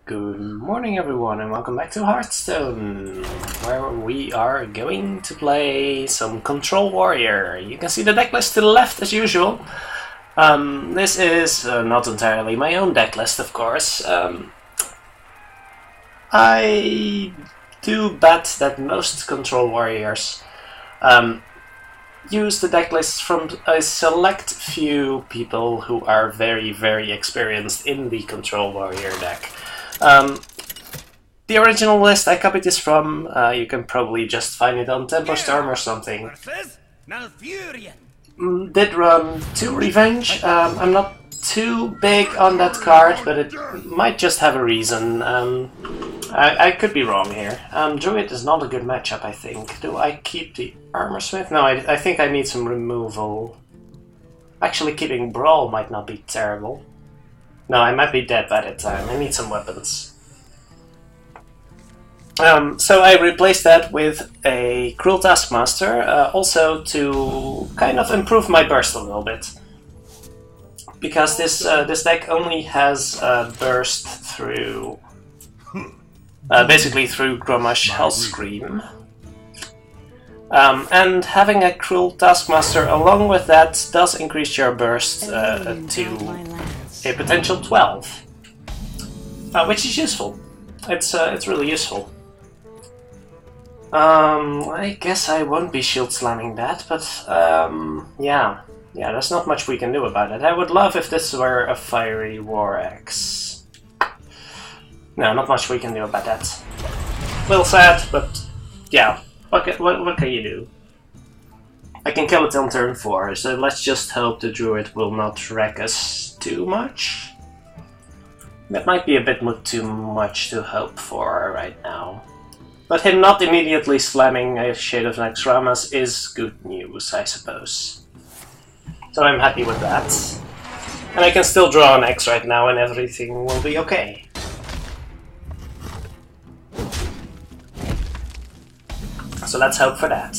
Good morning everyone and welcome back to Hearthstone, where we are going to play some Patron Warrior. You can see the decklist to the left as usual. This is not entirely my own decklist, of course. I do bet that most Patron Warriors use the decklist from a select few people who are very experienced in the Patron Warrior deck. The original list I copied this from, you can probably just find it on Tempo Storm or something. Did run 2 Revenge. I'm not too big on that card, but it might just have a reason. I could be wrong here. Druid is not a good matchup, I think. Do I keep the Armor Smith? No, I think I need some removal. Actually, keeping Brawl might not be terrible. No, I might be dead by that time. I need some weapons. So I replaced that with a Cruel Taskmaster, also to kind of improve my burst a little bit. Because this deck only has burst through... basically through Grommash Hellscream. And having a Cruel Taskmaster along with that does increase your burst to a potential 12, which is useful. It's really useful. I guess I won't be shield slamming that, but yeah, there's not much we can do about it. I would love if this were a Fiery War Axe. No, not much we can do about that. A little sad, but yeah, what can you do? I can kill it on turn 4, so let's just hope the Druid will not wreck us too much. That might be a bit too much to hope for right now. But him not immediately slamming a Shade of Naxxramas is good news, I suppose. So I'm happy with that. And I can still draw an X right now and everything will be okay. So let's hope for that.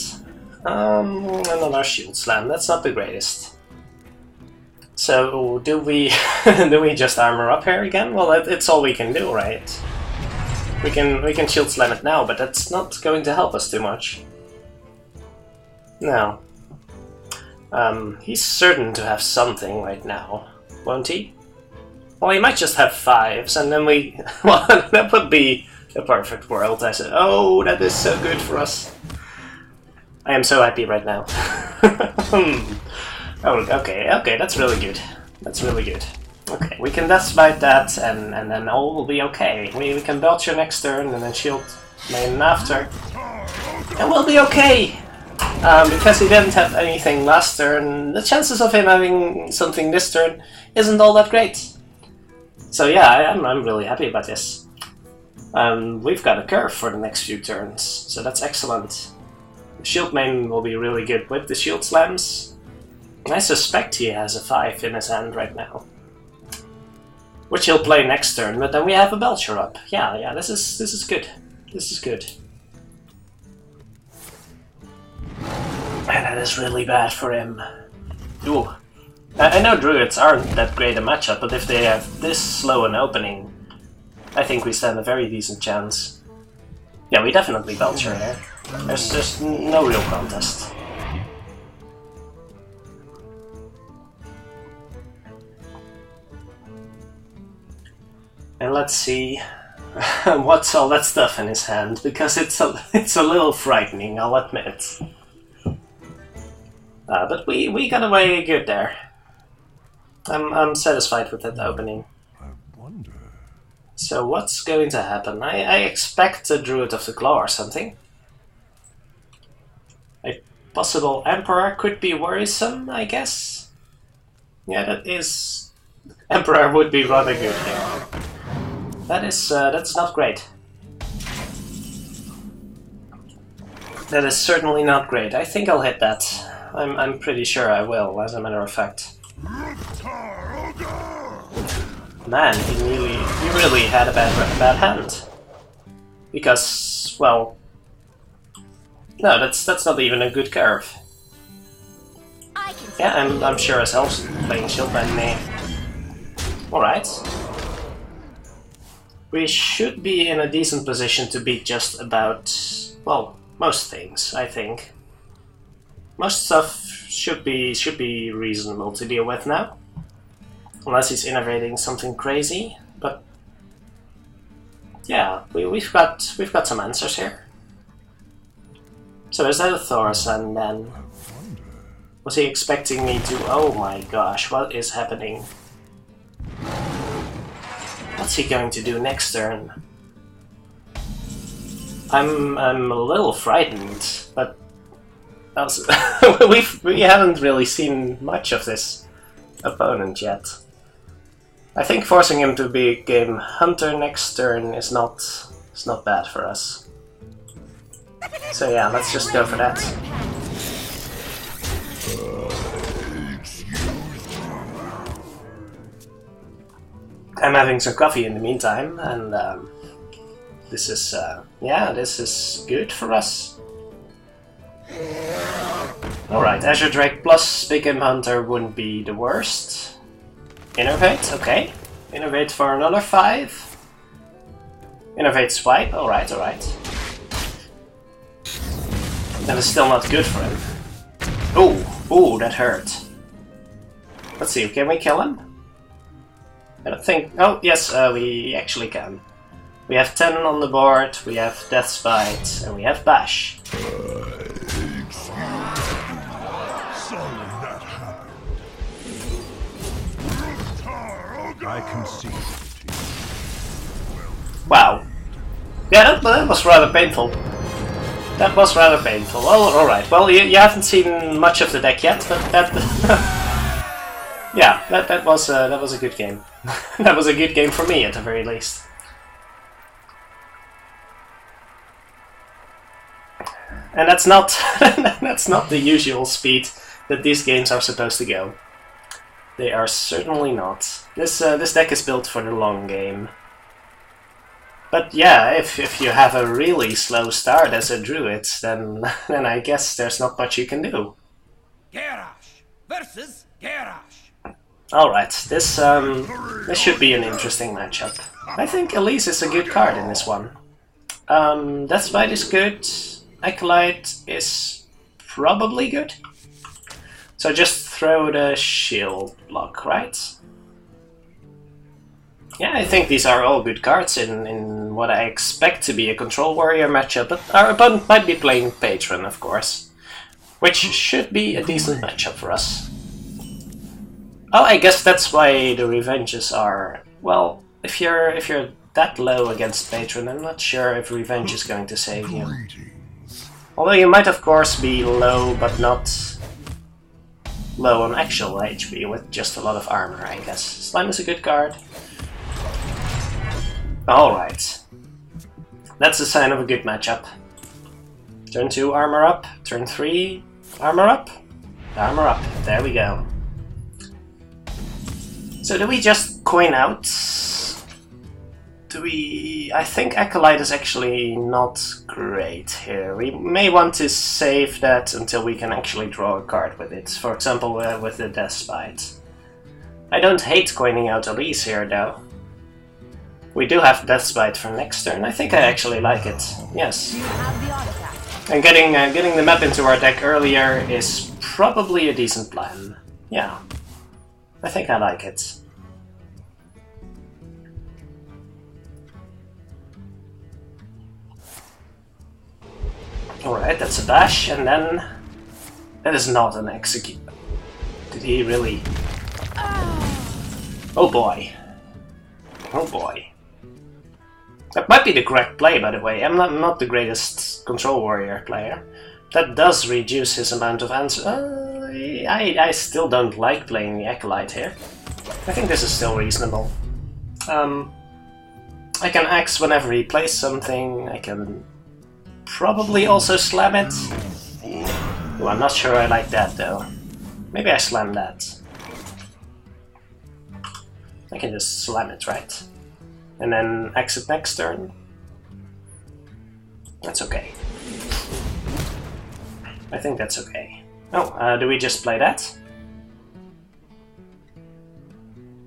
Another shield slam, that's not the greatest. So, do we do we just armor up here again? Well, it's all we can do, right? We can shield slam it now, but that's not going to help us too much. No. He's certain to have something right now, won't he? Well, he might just have 5s, and then we... Well, that would be a perfect world, I said. Oh, that is so good for us. I am so happy right now. Oh, okay, that's really good. That's really good. Okay, we can Deathbite that, and then all will be okay. We can Belcher next turn, and then Shield Main after. And we'll be okay! Because he didn't have anything last turn, the chances of him having something this turn isn't all that great. So yeah, I'm really happy about this. We've got a curve for the next few turns, so that's excellent. Shield Main will be really good with the Shield Slams. I suspect he has a 5 in his hand right now. Which he'll play next turn, but then we have a Belcher up. Yeah, this is good. This is good. Man, that is really bad for him. Ooh. I know Druids aren't that great a matchup, but if they have this slow an opening, I think we stand a very decent chance. Yeah, we definitely Belcher here. There's just no real contest. And let's see what's all that stuff in his hand, because it's a little frightening, I'll admit. But we got away good there. I'm satisfied with that opening. I wonder. So what's going to happen? I expect a Druid of the Claw or something. A possible Emperor could be worrisome, I guess. Yeah, that is... Emperor would be rather good here. That's not great. That is certainly not great. I think I'll hit that. I'm pretty sure I will, as a matter of fact. Man, he really had a bad hand. Because, well... No, that's not even a good curve. Yeah, I'm sure as hell's playing Shield by me. Alright. we should be in a decent position to beat just about, well, most things, I think. Most stuff should be reasonable to deal with now. Unless he's innovating something crazy, but yeah, we've got some answers here. So is that a Thorsan then? Was he expecting me to... Oh my gosh, what is happening? What's he going to do next turn? I'm a little frightened, but also we haven't really seen much of this opponent yet. I think forcing him to be game Hunter next turn is not bad for us. So yeah, let's just go for that. I'm having some coffee in the meantime, and this is yeah, this is good for us. Alright, Azure Drake plus Big Game Hunter wouldn't be the worst. Innovate, okay. Innovate for another 5. Innovate Swipe, alright, alright. That is still not good for him. Ooh, that hurt. Let's see, can we kill him? I don't think... Oh, yes, we actually can. We have 10 on the board, we have Death's Bite, and we have Bash. I can see. Wow. Yeah, that was rather painful. That was rather painful. Well, alright. Well, you haven't seen much of the deck yet, but that... yeah, that was a good game. That was a good game for me, at the very least. And that's not that's not the usual speed that these games are supposed to go. They are certainly not. This deck is built for the long game. But yeah, if you have a really slow start as a druid, then I guess there's not much you can do. Garrosh versus Garrosh. All right, this should be an interesting matchup. I think Elise is a good card in this one. Deathbite is good. Acolyte is probably good. So just throw the shield block, right? Yeah, I think these are all good cards in what I expect to be a Control Warrior matchup, but our opponent might be playing Patron, of course. Which should be a decent matchup for us. Oh, I guess that's why the revenges are... Well, if you're that low against Patron, I'm not sure if revenge is going to save you. Although you might of course be low, but not low on actual HP, with just a lot of armor, I guess. Slime is a good card. Alright. That's a sign of a good matchup. Turn 2, armor up. Turn 3, armor up. Armor up. There we go. So do we just coin out? I think Acolyte is actually not great here. We may want to save that until we can actually draw a card with it. For example, with the Deathbite. I don't hate coining out Elise here, though. We do have Deathbite for next turn. I think I actually like it. Yes. And getting the map into our deck earlier is probably a decent plan. Yeah. I think I like it. Alright, that's a dash, and then... That is not an execute. Did he really... Oh boy. Oh boy. That might be the correct play, by the way. I'm not the greatest Control Warrior player. That does reduce his amount of answer. I still don't like playing the Acolyte here. I think this is still reasonable. I can axe whenever he plays something. I can probably also slam it. Ooh, I'm not sure I like that though. Maybe I slam that. I can just slam it, right? And then exit next turn. That's okay. I think that's okay. Oh, do we just play that?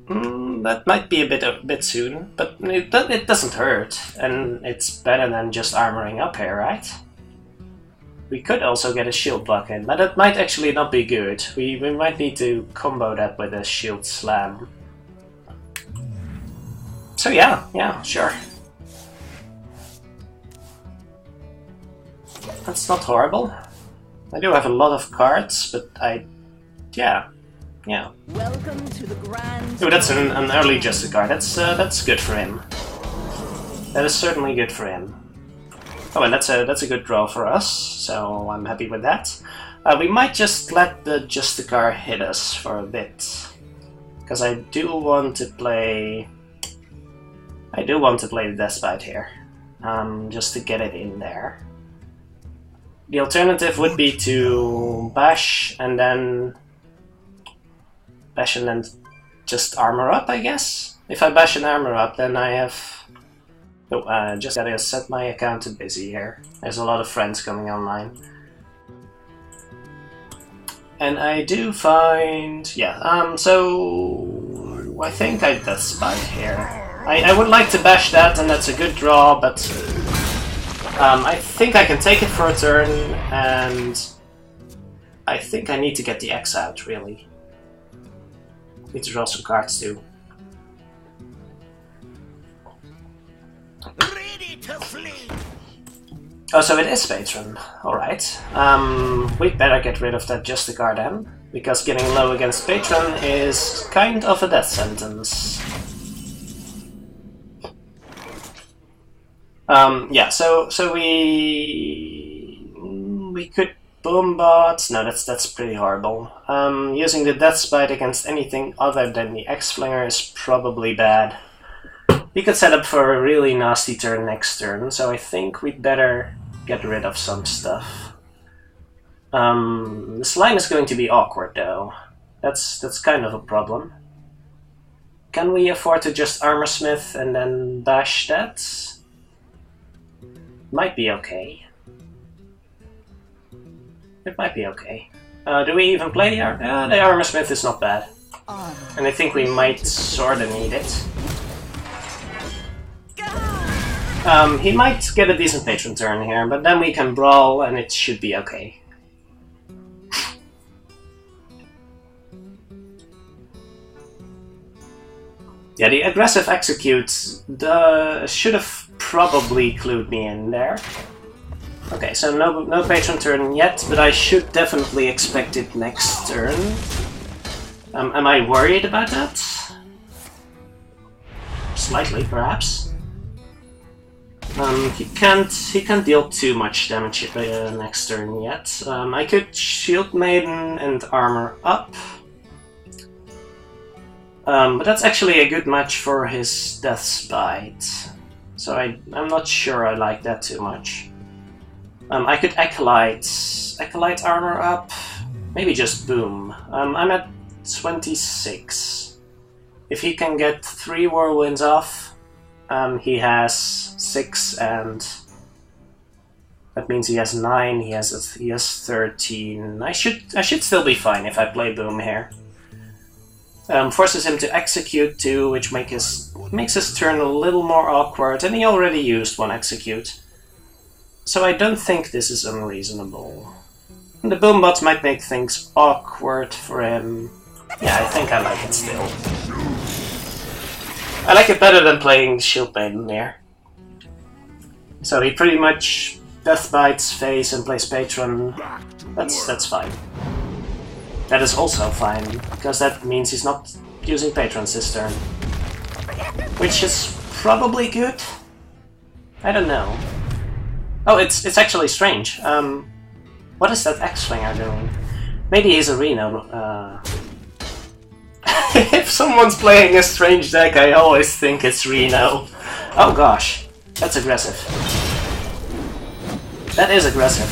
That might be a bit soon, but it doesn't hurt, and it's better than just armoring up here, right? We could also get a shield block in, but that might actually not be good. We might need to combo that with a shield slam. So yeah, sure. That's not horrible. I do have a lot of cards, but yeah. Welcome to the grand. Oh, that's an early Justice card. That's good for him. That is certainly good for him. Oh, and that's a good draw for us, so I'm happy with that. We might just let the Justicar hit us for a bit, because I do want to play the Despite here, just to get it in there. The alternative would be to bash and then just armor up, I guess. If I bash and armor up, then I have. Oh, just gotta set my account to busy here. There's a lot of friends coming online. And I do find... yeah, so... I think I Despite here. I would like to bash that, and that's a good draw, but... I think I can take it for a turn, and... I think I need to get the X out, really. Need to draw some cards, too. Oh, so it is Patron. Alright. We'd better get rid of that Justicar then, because getting low against Patron is kind of a death sentence. Yeah, so we could Boombot. No, that's pretty horrible. Using the Death Spite against anything other than the X-Flinger is probably bad. We could set up for a really nasty turn next turn, so I think we'd better get rid of some stuff. The slime is going to be awkward though. That's kind of a problem. Can we afford to just Armorsmith and then bash that? Might be okay. It might be okay. Do we even play the Armorsmith is not bad. And I think we might sorta need it. He might get a decent Patron turn here, but then we can brawl and it should be okay. Yeah, the aggressive execute should have probably clued me in there. Okay, so no Patron turn yet, but I should definitely expect it next turn. Am I worried about that? Slightly, perhaps. He can't deal too much damage next turn yet. I could Shield Maiden and armor up. But that's actually a good match for his Death Spite. So I'm not sure I like that too much. I could Acolyte armor up. Maybe just Boom. I'm at 26. If he can get 3 Whirlwinds off, he has 6, and that means he has 9. He has 13. I should still be fine if I play Boom here. Forces him to execute 2, which makes his turn a little more awkward, and he already used 1 execute. So I don't think this is unreasonable. And the Boombot might make things awkward for him. Yeah, I think I like it still. I like it better than playing Shield Maiden there. So he pretty much Death Bites face and plays Patron. That's fine. That is also fine, because that means he's not using Patron's this turn. Which is probably good? I don't know. Oh, it's actually strange. What is that X-Flinger doing? Maybe he's a Reno. If someone's playing a strange deck, I always think it's Reno. Oh gosh, that's aggressive. That is aggressive.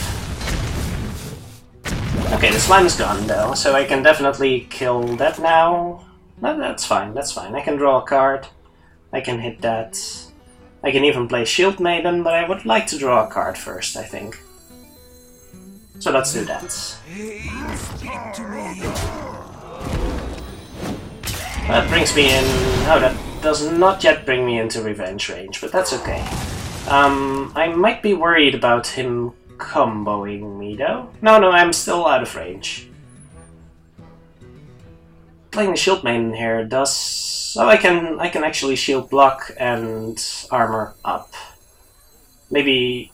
Okay, the slime is gone though, so I can definitely kill that now. No, that's fine, that's fine. I can draw a card. I can hit that. I can even play Shield Maiden, but I would like to draw a card first, I think. So let's do that. That brings me in... Oh, that does not yet bring me into revenge range, but that's okay. I might be worried about him comboing me, though. No, I'm still out of range. Playing the Shield Maiden here does... Oh, I can actually shield block and armor up. Maybe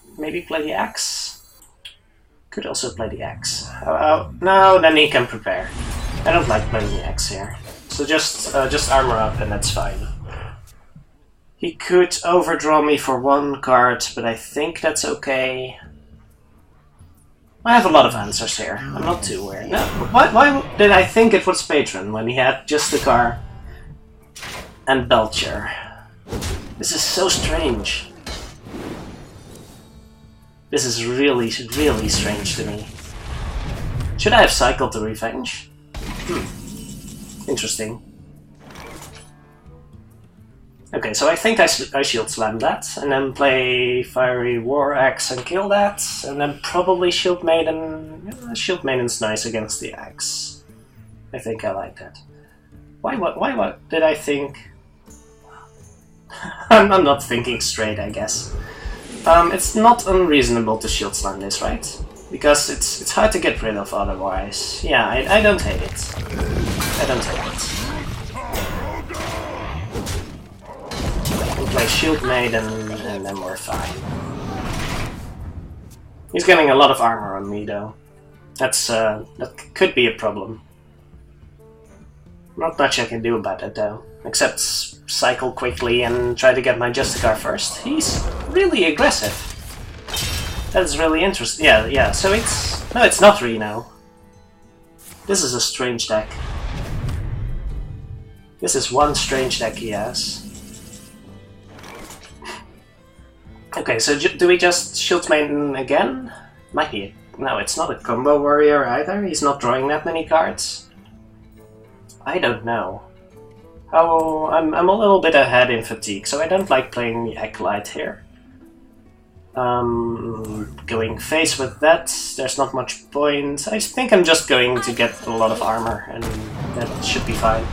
play the axe? Could also play the axe. No, then he can prepare. I don't like playing the axe here. So just armor up and that's fine. He could overdraw me for 1 card, but I think that's okay. I have a lot of answers here. I'm not too worried. No, why did I think it was Patron when he had just the car and Belcher? This is so strange. This is really strange to me. Should I have cycled the revenge? Interesting. Okay, so I think I shield slam that, and then play Fiery War Axe and kill that, and then probably Shield Maiden. Yeah, Shield Maiden's nice against the axe. I think I like that. Why did I think? I'm not thinking straight, I guess. It's not unreasonable to shield slam this, right? Because it's hard to get rid of otherwise. Yeah, I don't hate it. I don't hate it. We'll play Shield Maiden and then we're fine. He's getting a lot of armor on me though. That could be a problem. Not much I can do about it though, except cycle quickly and try to get my Justicar first. He's really aggressive. That's really interesting. Yeah, so it's... No, it's not Reno. This is a strange deck. This is one strange deck he has. Okay, so do we just Shield Maiden again? Might be. No, it's not a combo warrior either. He's not drawing that many cards. I don't know. Oh, I'm a little bit ahead in fatigue, so I don't like playing the Acolyte here. Going face with that, there's not much point. I think I'm just going to get a lot of armor, and that should be fine.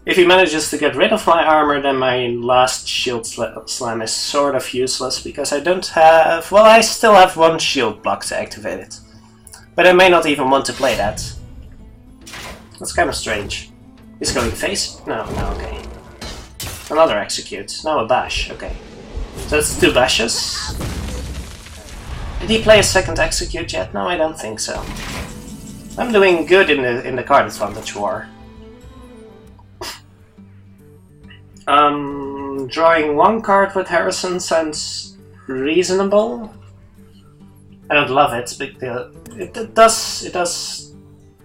If he manages to get rid of my armor, then my last shield slam is sort of useless, because I don't have... Well, I still have 1 shield block to activate it. But I may not even want to play that. That's kind of strange. He's going face? No, okay. Another execute. No, a bash. Okay. So it's 2 bashes. Did he play a second execute yet? No, I don't think so. I'm doing good in the card advantage war. Drawing 1 card with Harrison sounds reasonable. I don't love it, but it does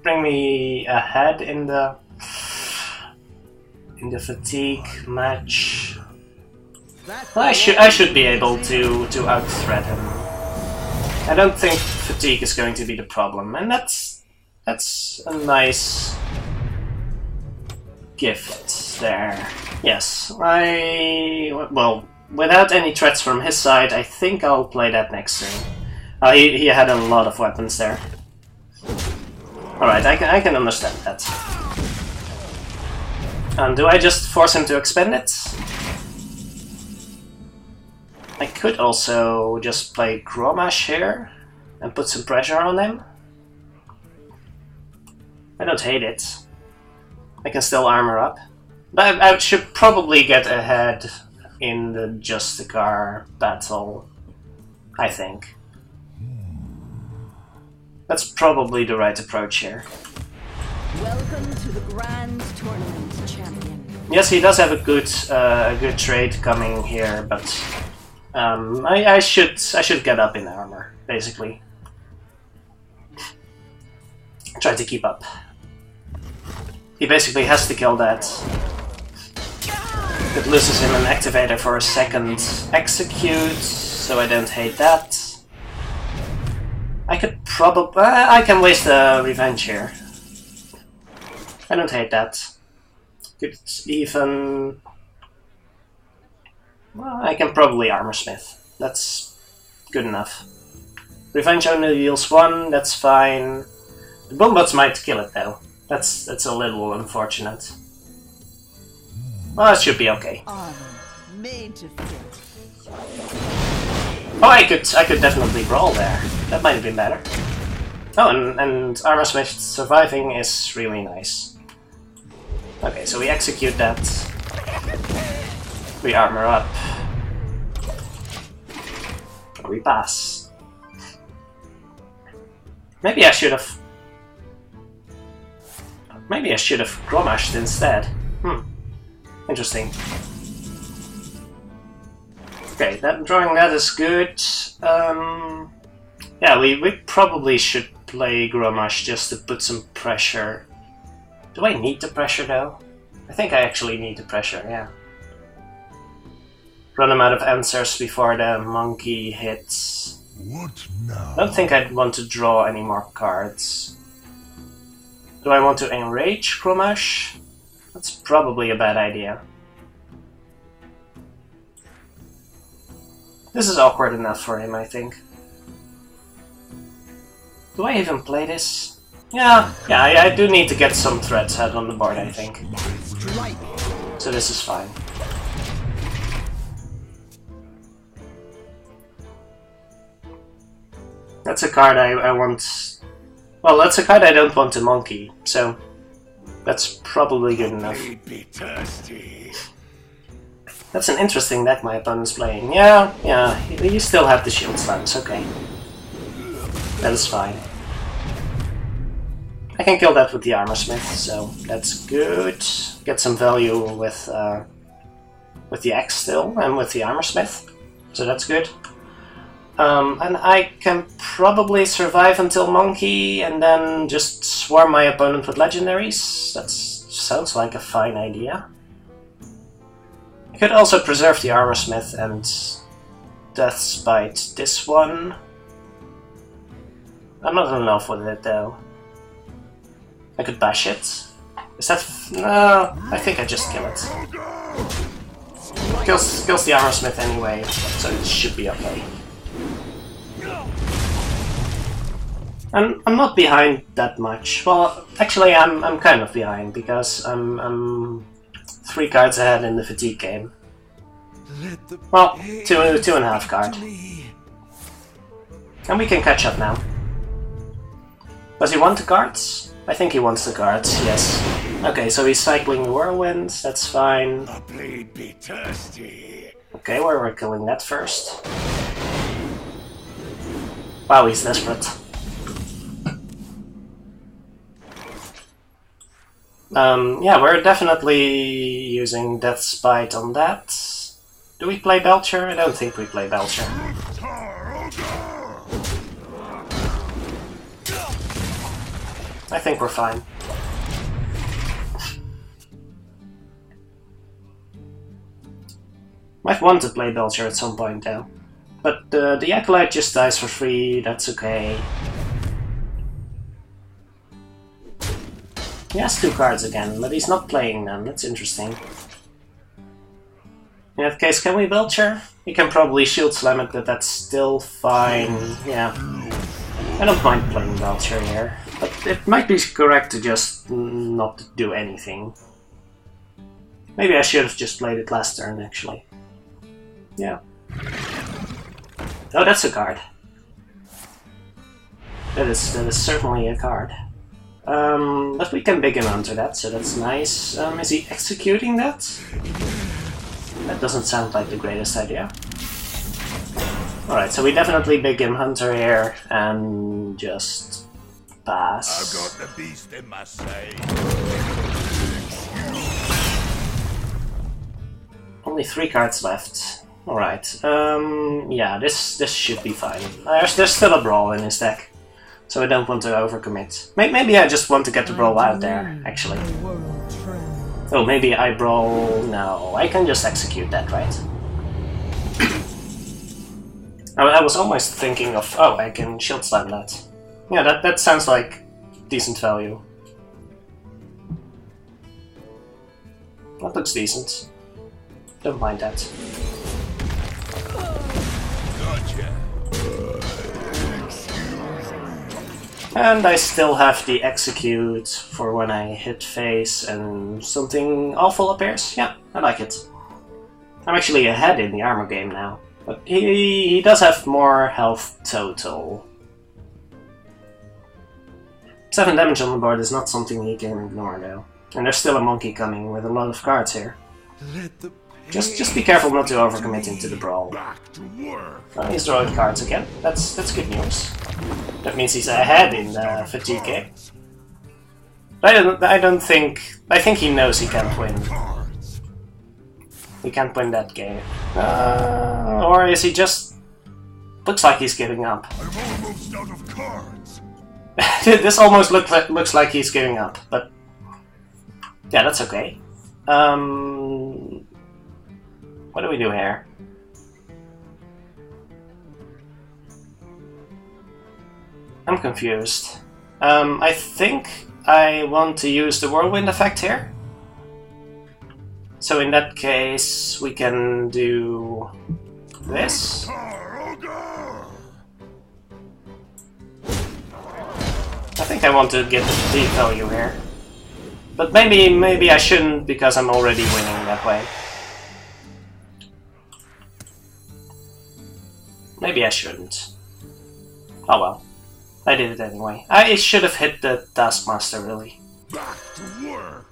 bring me ahead in the fatigue match. Well, I should be able to out-thread him. I don't think fatigue is going to be the problem, and that's a nice gift there. Yes, well, without any threats from his side, I think I'll play that next turn. He had a lot of weapons there. Alright, I can understand that. Do I just force him to expend it? I could also just play Gromash here and put some pressure on him. I don't hate it. I can still armor up. But I should probably get ahead in the Justicar battle, I think. That's probably the right approach here. Welcome to the Grand Tournament, champion. Yes, he does have a good trade coming here, but I should get up in armor, basically. Try to keep up. He basically has to kill that. It loses him an activator for a second execute, so I don't hate that. I could probably... I can waste a revenge here. I don't hate that. Could even... Well, I can probably armor smith. That's good enough. Revenge only deals 1, that's fine. The boombots might kill it though. That's a little unfortunate. Well, it should be okay. Armor made to fit. Oh, I could definitely brawl there. That might have been better. Oh, and Armor Smith surviving is really nice. Okay, so we execute that. We armor up. We pass. Maybe I should have Gromashed instead. Interesting. Okay, drawing that is good. Yeah, we probably should play Gromash just to put some pressure. Do I need the pressure though? I think I actually need the pressure, yeah. Run him out of answers before the monkey hits. What now? I don't think I'd want to draw any more cards. Do I want to enrage Gromash? That's probably a bad idea. This is awkward enough for him, I think. Do I even play this? Yeah, I do need to get some threats out on the board, I think. So this is fine. That's a card I want... Well, that's a card I don't want to monkey, so... That's probably good enough. That's an interesting deck my opponent's playing. Yeah, you still have the shield slams, okay. That is fine. I can kill that with the Armor Smith, so that's good. Get some value with the axe still, and with the Armor Smith, so that's good. And I can probably survive until Monkey, and then just swarm my opponent with legendaries. That sounds like a fine idea. I could also preserve the Armor Smith and Deathbite this one. I'm not in love with it though. I could bash it. Is that... No, I think I just kill it. Kills the Armor Smith anyway, so it should be okay. I'm not behind that much. Well, actually I'm kind of behind, because I'm 3 cards ahead in the fatigue game. Well, 2.5 card. And we can catch up now. Does he want the cards? I think he wants the cards, yes. Okay, so he's cycling the Whirlwind, that's fine. Okay, we're killing that first. Wow, he's desperate. Yeah, we're definitely using Death's Bite on that. Do we play Belcher? I don't think we play Belcher. I think we're fine. Might want to play Belcher at some point though. But the Acolyte just dies for free, that's okay. He has 2 cards again, but he's not playing them, that's interesting. In that case, can we Belcher? He can probably Shield Slam it, but that's still fine, yeah. I don't mind playing Belcher here, but it might be correct to just not do anything. Maybe I should have just played it last turn, actually. Yeah. Oh, that's a card. That is certainly a card. But we can big him onto that, so that's nice. Is he executing that? That doesn't sound like the greatest idea. Alright, so we definitely big him Hunter here, and just pass. I've got the beast in my sight. Only 3 cards left. Alright, yeah, this should be fine. There's still a Brawl in his deck, so I don't want to overcommit. Maybe I just want to get the Brawl out there, actually. Oh, maybe I Brawl... No, I can just execute that, right? I was almost thinking of... Oh, I can Shield Slam that. Yeah, that sounds like decent value. That looks decent. Don't mind that. Gotcha. And I still have the execute for when I hit face and something awful appears. Yeah, I like it. I'm actually ahead in the armor game now. But he does have more health total. 7 damage on the board is not something he can ignore though. And there's still a monkey coming with a lot of cards here. Just be careful not to overcommit into the brawl. Oh, he's drawing cards again. That's good news. That means he's ahead in the fatigue game. I think he knows he can't win. He can't win that game. Or is he just... Looks like he's giving up. I'm almost out of cards. This almost looks like he's giving up, but... Yeah, that's okay. What do we do here? I'm confused. I think I want to use the whirlwind effect here. So in that case, we can do this. I think I want to get the deep value here. But maybe I shouldn't because I'm already winning that way. Maybe I shouldn't. Oh well. I did it anyway. I should have hit the Taskmaster, really. Back to work.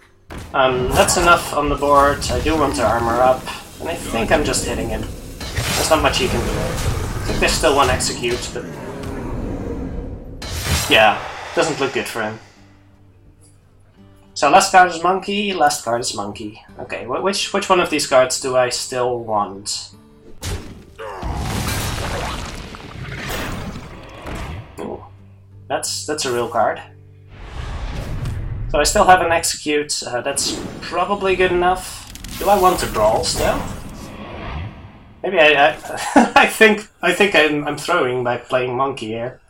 That's enough on the board. I do want to armor up. And I think I'm just hitting him. There's not much he can do there. I think there's still one execute, but... Yeah, doesn't look good for him. So last card is monkey, last card is monkey. Okay, which one of these cards do I still want? Ooh, that's a real card. So I still have an execute. That's probably good enough. Do I want to brawl still? Maybe I I think I'm throwing by playing monkey here.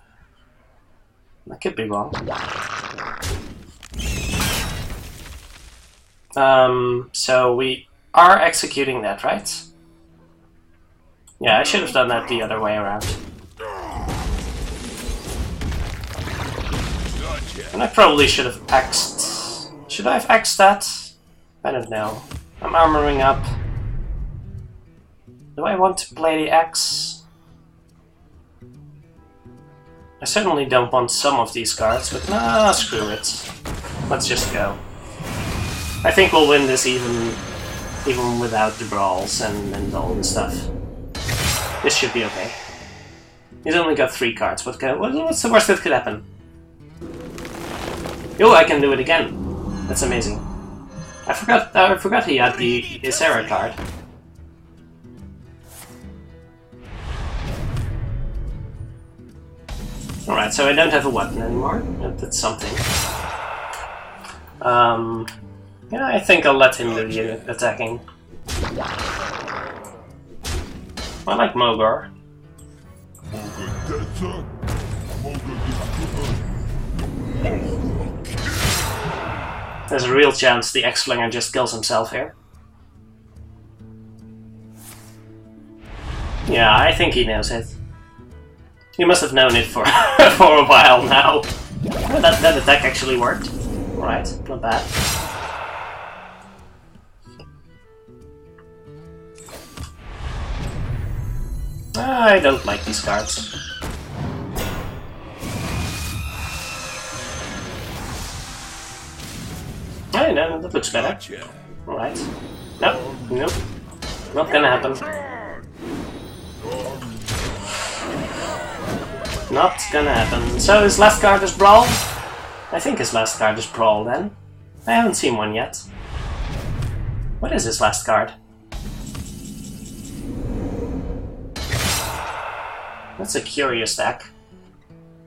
I could be wrong. So we are executing that, right? Yeah, I should have done that the other way around. And I probably should have axed... Should I have axed that? I don't know. I'm armoring up. Do I want to play the axe? I certainly don't want some of these cards, but nah, screw it. Let's just go. I think we'll win this even without the brawls and all the stuff. This should be okay. He's only got 3 cards. What's the worst that could happen? Oh, I can do it again. That's amazing. I forgot he had the Isera card. Alright, so I don't have a weapon anymore. That's something. Yeah, I think I'll let him do the attacking. I like Mogor. There's a real chance the X-Flinger just kills himself here. Yeah, I think he knows it. He must have known it for for a while now. That attack actually worked. Alright, not bad. I don't like these cards. Oh, no, that looks better. Alright. Nope, nope. Not gonna happen. Not gonna happen. So his last card is Brawl? I think his last card is Brawl then. I haven't seen one yet. What is his last card? That's a curious deck.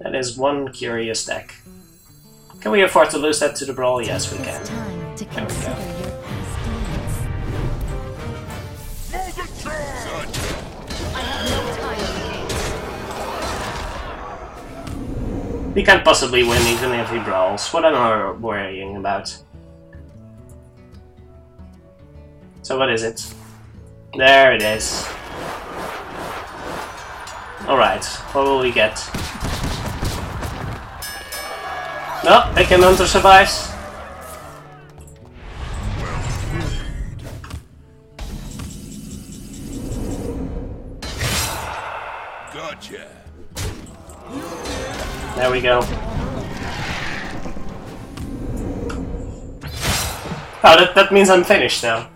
That is one curious deck. Can we afford to lose that to the Brawl? Yes, we can. There we go. He can't possibly win even if he brawls. What am I worrying about? So what is it? There it is. Alright, what will we get? No, Picken Hunter survives. Gotcha. There we go. Oh, that means I'm finished though.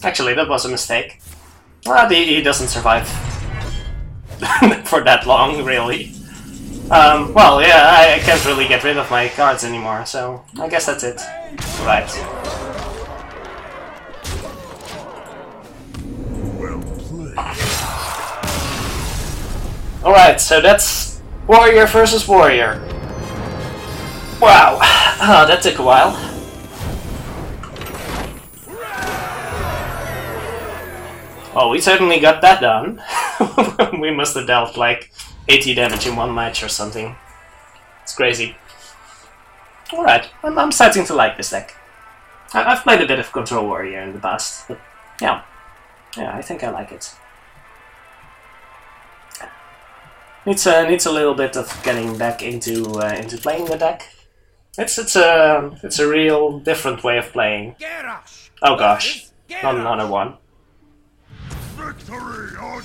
Actually, that was a mistake. Well, he doesn't survive for that long, really. Well, yeah, I can't really get rid of my cards anymore, so I guess that's it. Right. Well played. Alright, so that's Warrior versus Warrior. Wow, that took a while. Well, we certainly got that done. We must have dealt like 80 damage in one match or something. It's crazy. Alright, I'm starting to like this deck. I've played a bit of Control Warrior in the past, but yeah, I think I like it. Needs a little bit of getting back into playing the deck. It's a real different way of playing. Oh gosh, not another one.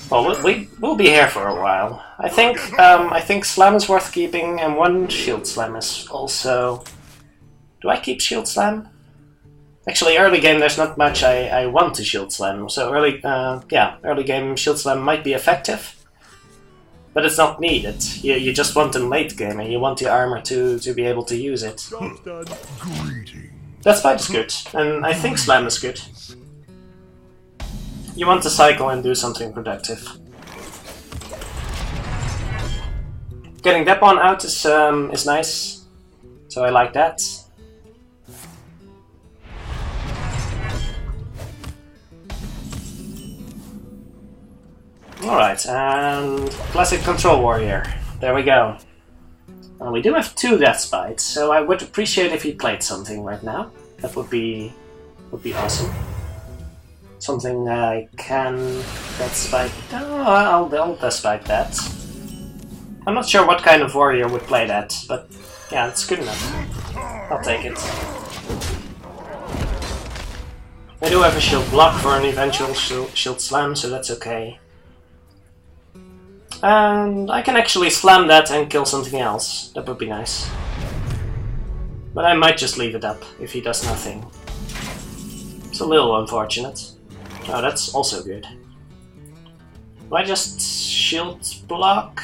Well, we'll be here for a while. I think Slam is worth keeping, and one Shield Slam is also. Do I keep Shield Slam? Actually, early game there's not much I want to Shield Slam, so early game Shield Slam might be effective, but it's not needed. You just want them late game, and you want the armor to be able to use it. That Spite is good, and I think Slam is good. You want to cycle and do something productive. Getting that one out is nice, so I like that. Alright, and classic Control Warrior. There we go. We do have 2 Death Spites, so I would appreciate if he played something right now. That would be awesome. Something I can Death Spite. Oh, I'll Death Spite that. I'm not sure what kind of warrior would play that, but yeah, it's good enough. I'll take it. I do have a shield block for an eventual shield slam, so that's okay. And I can actually slam that and kill something else. That would be nice. But I might just leave it up if he does nothing. It's a little unfortunate. Oh, that's also good. Do I just shield block?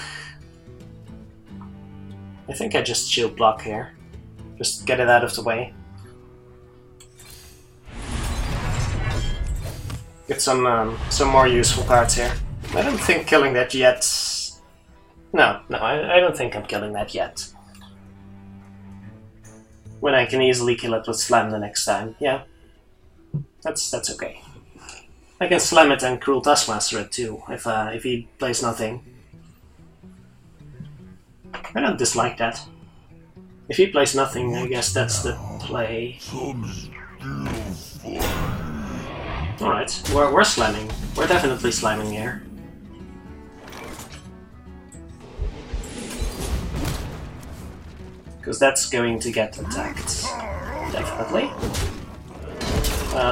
I think I just shield block here. Just get it out of the way. Get some more useful cards here. I don't think killing that yet. No, I don't think I'm killing that yet. When I can easily kill it with Slam the next time, yeah. That's okay. I can Slam it and Cruel Taskmaster it too, if he plays nothing. I don't dislike that. If he plays nothing, I guess that's the play. Alright, we're slamming. We're definitely slamming here. Because that's going to get attacked. Definitely.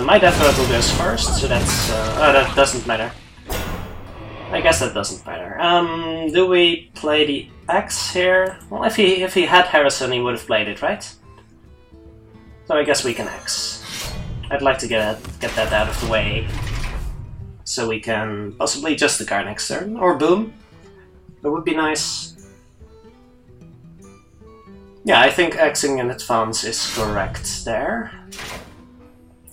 My Death Rattle goes first, so that's... oh, that doesn't matter. I guess that doesn't matter. Do we play the Axe here? Well, if he had Harrison, he would have played it, right? So I guess we can Axe. I'd like to get that out of the way, so we can possibly just the card next turn, or boom. That would be nice. Yeah, I think Axing in advance is correct there.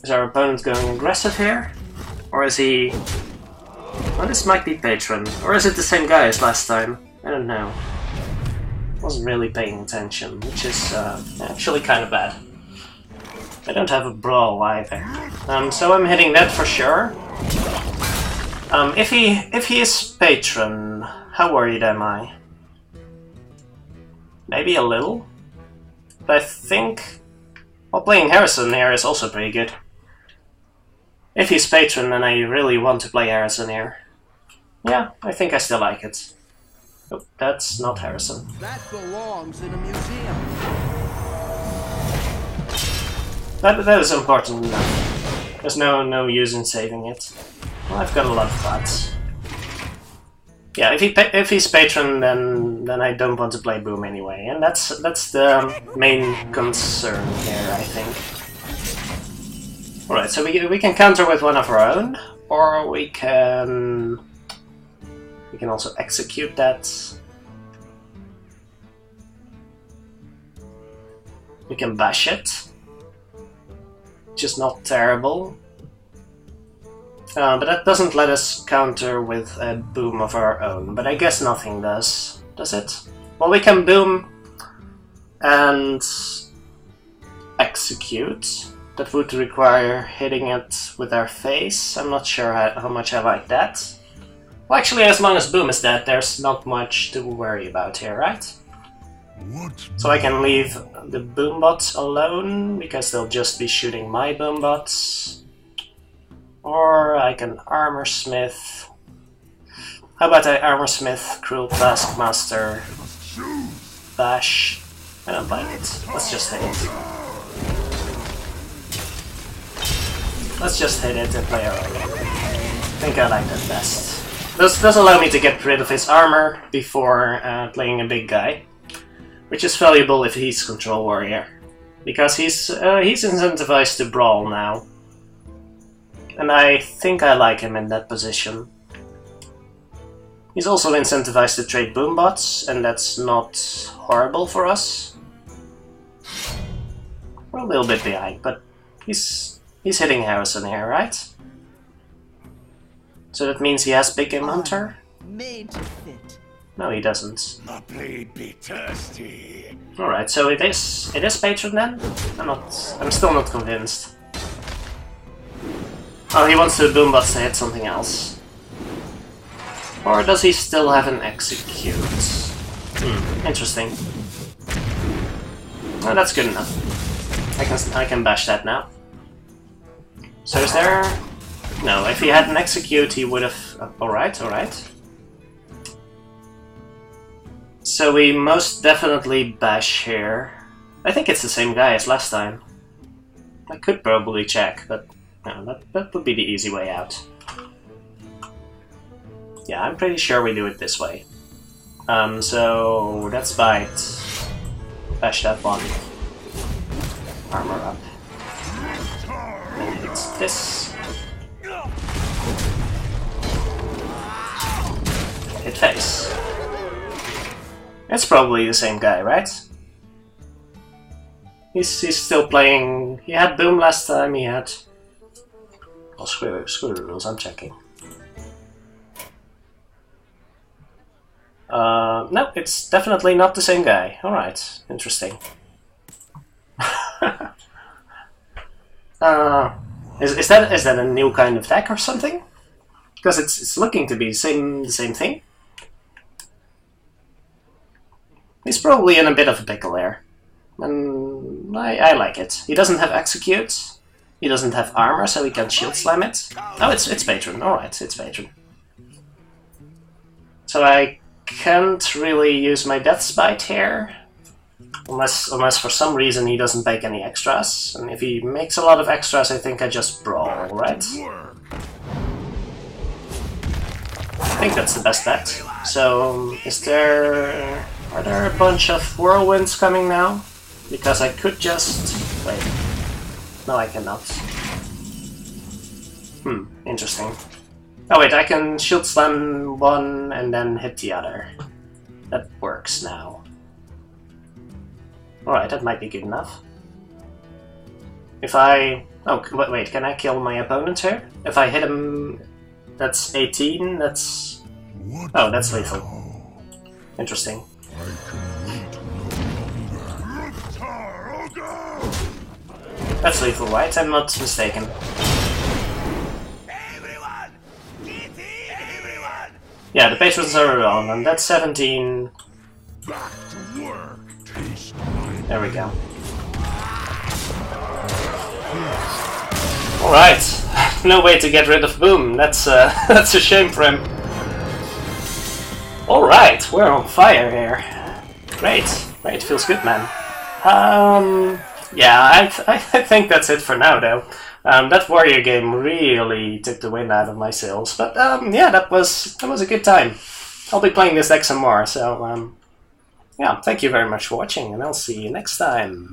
Is our opponent going aggressive here? Or is he... well, this might be Patron. Or is it the same guy as last time? I don't know. Wasn't really paying attention, which is actually kind of bad. I don't have a Brawl either. So I'm hitting that for sure. If he is Patron, how worried am I? Maybe a little? But I think... well, playing Harrison here is also pretty good. If he's Patron, then I really want to play Harrison here. Yeah, I think I still like it. Oh, that's not Harrison. That belongs in a museum. That is important enough. There's no use in saving it. Well, I've got a lot of pots. Yeah, if he's patron, then I don't want to play boom anyway, and that's the main concern here, I think. All right, so we can counter with one of our own, or we can also execute that. We can bash it, which is not terrible. But that doesn't let us counter with a boom of our own. But I guess nothing does it? Well, we can boom and execute. That would require hitting it with our face. I'm not sure how much I like that. Well, actually, as long as boom is dead, there's not much to worry about here, right? So I can leave the boom bots alone, because they'll just be shooting my boom bots. Or I can armor smith. How about I armor smith, cruel taskmaster, bash? I don't like it. Let's just hit it. Let's just hit it and play our own. I think I like that best. This does allow me to get rid of his armor before playing a big guy, which is valuable if he's control warrior, because he's incentivized to brawl now. And I think I like him in that position. He's also incentivized to trade boom bots, and that's not horrible for us. We're a little bit behind, but he's hitting Harrison here, right? So that means he has big game hunter? Made to fit. No, he doesn't. My blade be thirsty. Alright, so it is patron then? I'm still not convinced. Oh, he wants the boom bots to hit something else. Or does he still have an execute? Interesting. Well, that's good enough. I can bash that now. So is there... No, if he had an execute, he would have... Alright. So we most definitely bash here. I think it's the same guy as last time. I could probably check, but... No, that would be the easy way out. Yeah, I'm pretty sure we do it this way. So that's bite. Bash that one. Armor up. And it's this. Hit face. It's probably the same guy, right? He's still playing. He had boom last time. He had. Oh, screw the rules, I'm checking. No, it's definitely not the same guy. Alright, interesting. Is that a new kind of deck or something? Because it's looking to be the same thing. He's probably in a bit of a pickle there. And I like it. He doesn't have execute. He doesn't have armor, so he can shield slam it. Oh, it's patron. Alright, it's patron. So I can't really use my Death's Bite here. Unless for some reason he doesn't make any extras. And if he makes a lot of extras, I think I just brawl, right? I think that's the best bet. So, are there a bunch of whirlwinds coming now? Because I could just... Wait. No, I cannot. Interesting. Oh wait, I can shield slam one and then hit the other. That works now. Alright, that might be good enough. If I... Oh, wait, can I kill my opponent here? If I hit him... That's 18, that's... Oh, that's lethal. Interesting. That's lethal, right? I'm not mistaken. Yeah, the patrons are on, and that's 17. There we go. Alright, no way to get rid of Boom. That's that's a shame for him. Alright, we're on fire here. Great, feels good, man. Yeah, I think that's it for now, though. That warrior game really took the wind out of my sails, but yeah, that was a good time. I'll be playing this deck some more, so yeah, thank you very much for watching, and I'll see you next time.